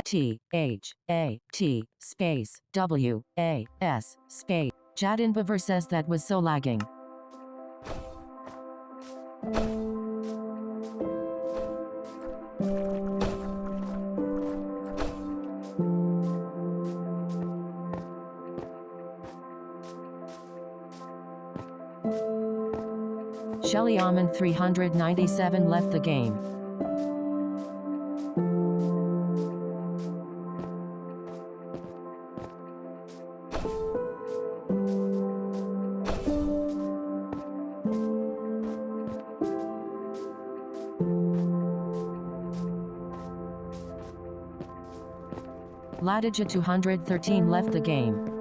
T-H-A-T space W-A-S space. Jadin Baver says that was so lagging. Shelly Almond 397 left the game. Ladija 213 left the game.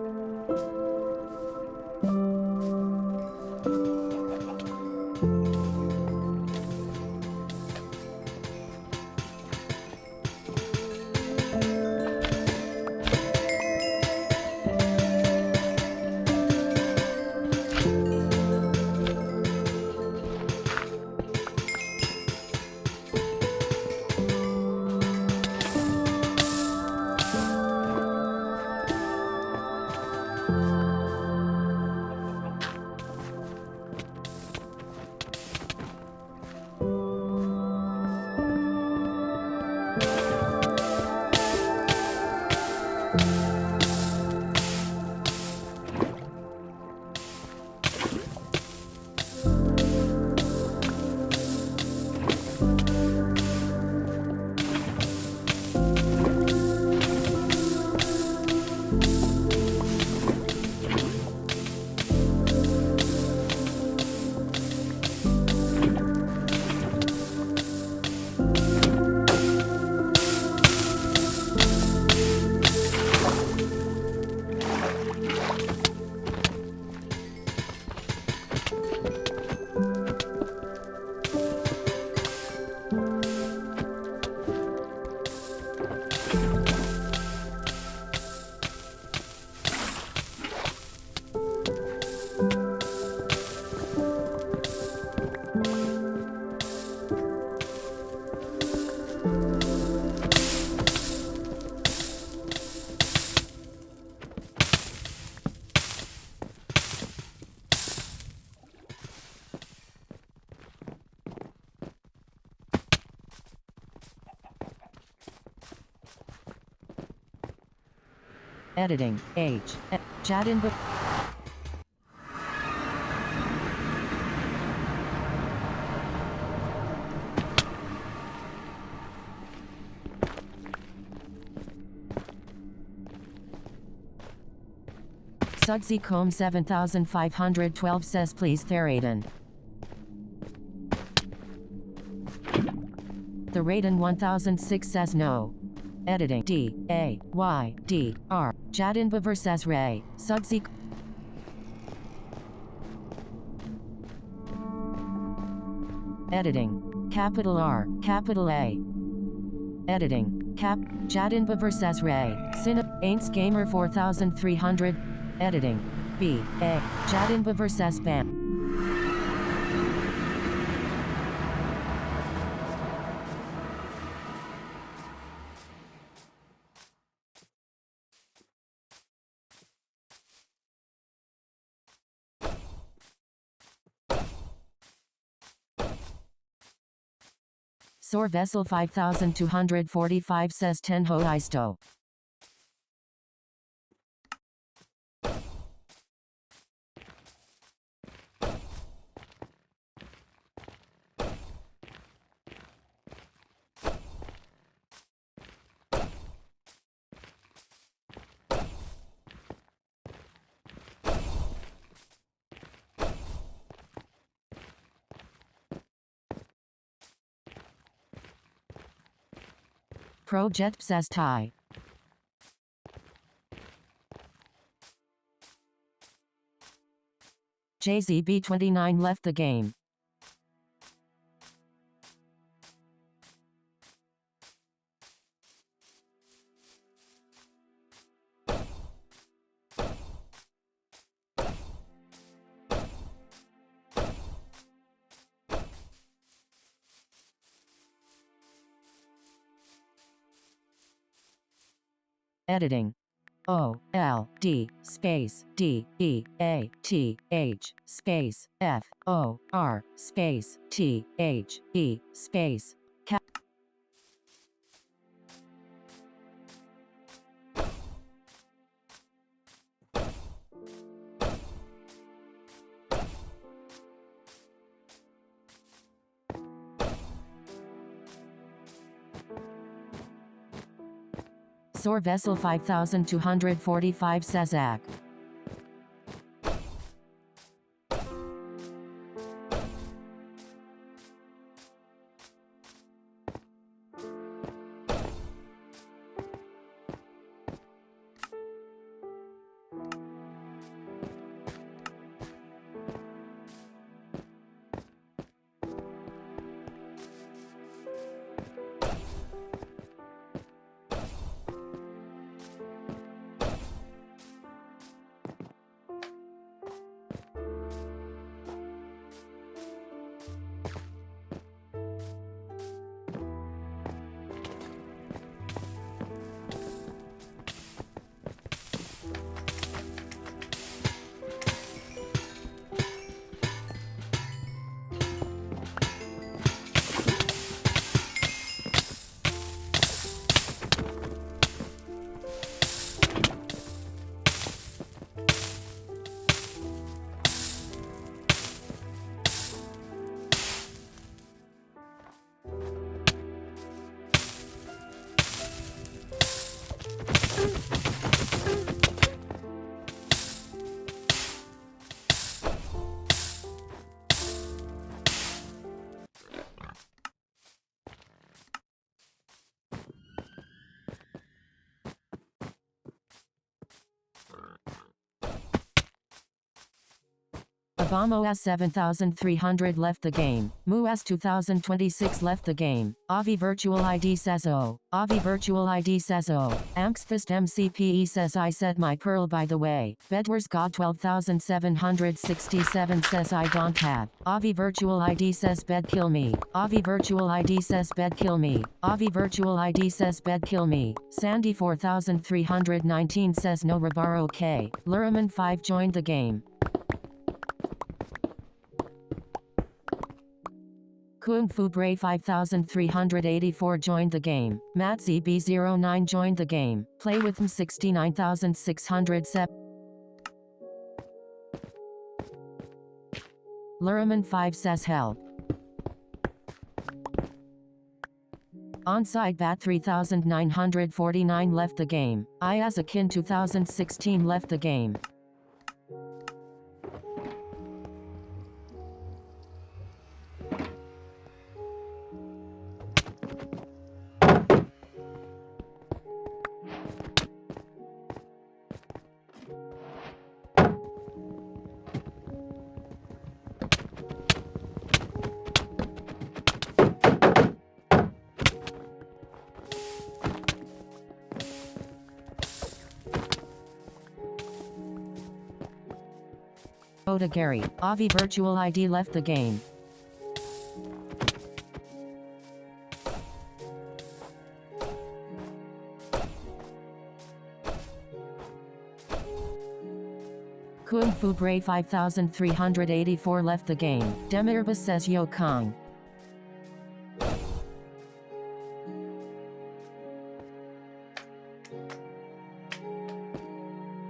Editing, H. Jadin Baver. Sudsy Comb 7512 says please Theraden. The Raiden 1006 says no. Editing D-A-Y-D-R. Jadin Baver says Ray. Sudsy. Editing. Capital R, capital A. Editing. Jadin Baver says Ray. Aints Gamer 4300. Editing. B-A. Jadin Baver says Bam. Sor Vessel 5245 says Tenho Isto. Project says tie. JZB29 left the game. Editing. O-L-D space D-E-A-T-H space F-O-R space T-H-E space cap. Sor vessel 5245 Sazak. Abamo S7300 left the game. Mu S2026 left the game. Avi Virtual ID says O. Avi Virtual ID says O. Amxfist MCPE says I said my pearl by the way. Bedwars God 12767 says I don't have. Avi Virtual ID says bed kill me. Avi Virtual ID says bed kill me. Avi Virtual ID says bed kill me. Sandy 4319 says no Rabaro K. Luraman 5 joined the game. Kung Fu Bray 5384 joined the game. Matzi B09 joined the game. Play with him 69600 sep. Luraman 5 says help. Onside Bat 3949 left the game. Iazakin 2016 left the game. Oda Gary, Avi Virtual ID left the game. Kung Fu Bray 5384 left the game. Demirbus says Yo Kong.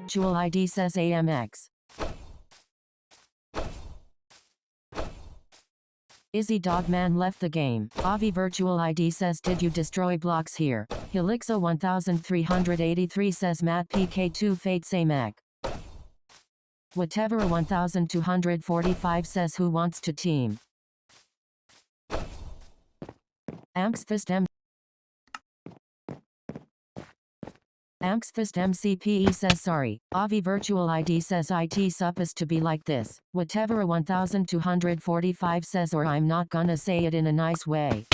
Virtual ID says AMX. Izzy Dogman left the game. Avi Virtual ID says did you destroy blocks here? Helixa 1383 says Matt PK2 Fate Samek. Whatever 1245 says who wants to team? Amxfist MCPE says sorry. Avi Virtual ID says IT supposed to be like this. Whatever 1245 says or I'm not gonna say it in a nice way.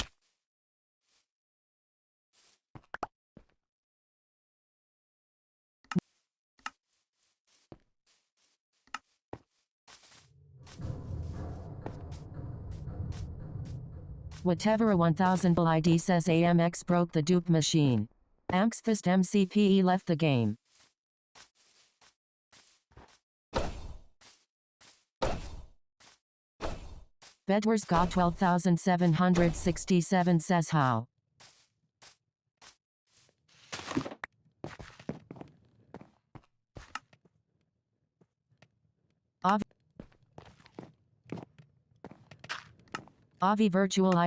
Whatever 1000 ID says AMX broke the dupe machine. Angstfist MCPE left the game. Bedwars got 12,767 says how. Avi Virtual I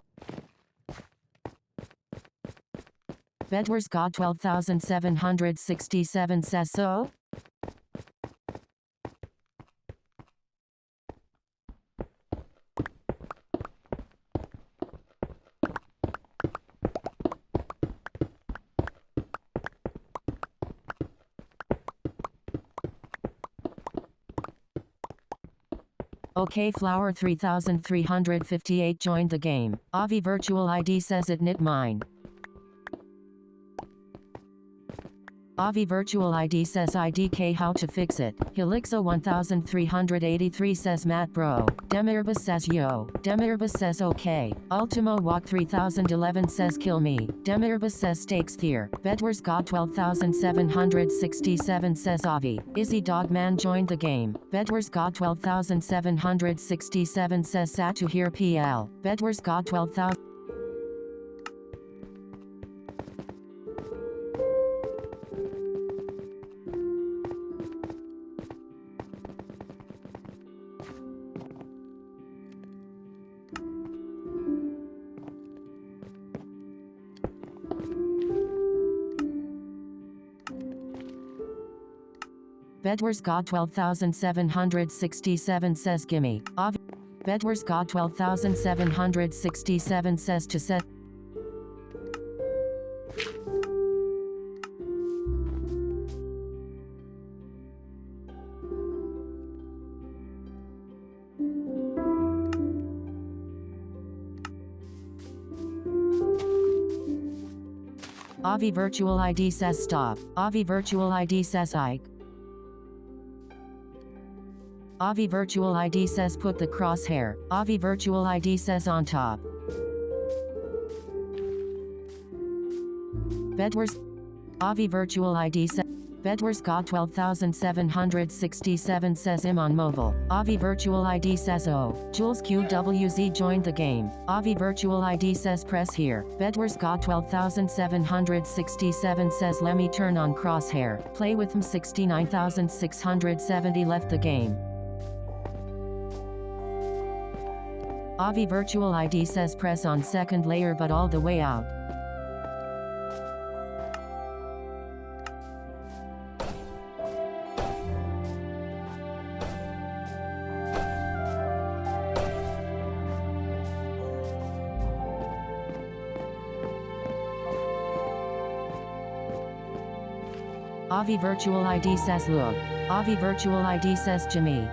Bedwars got 12,767 says so. OK Flower 3358 joined the game. Avi Virtual ID says it knit mine. Avi Virtual ID says IDK how to fix it. Helixa 1383 says Matt bro. Demirbus says yo. Demirbus says okay. Ultimo Walk 3011 says kill me. Demirbus says stakes here. Bedwars got 12,767 says Avi. Izzy Dogman joined the game. Bedwars got 12,767 says Satu here PL. Bedwars got 12,000. Bedwars got 12,767 says gimme. Avi. Bedwars got 12,767 says to set. Avi Virtual ID says stop. Avi Virtual ID says Ike. Avi Virtual ID says put the crosshair. Avi Virtual ID says on top. Bedwars. Avi Virtual ID says. Bedwars got 12,767 says im on mobile. Avi Virtual ID says oh. Jules QWZ joined the game. Avi Virtual ID says press here. Bedwars got 12,767 says let me turn on crosshair. Play with him 69,670 left the game. Avi Virtual ID says press on second layer but all the way out. Avi Virtual ID says look. Avi Virtual ID says Jimmy.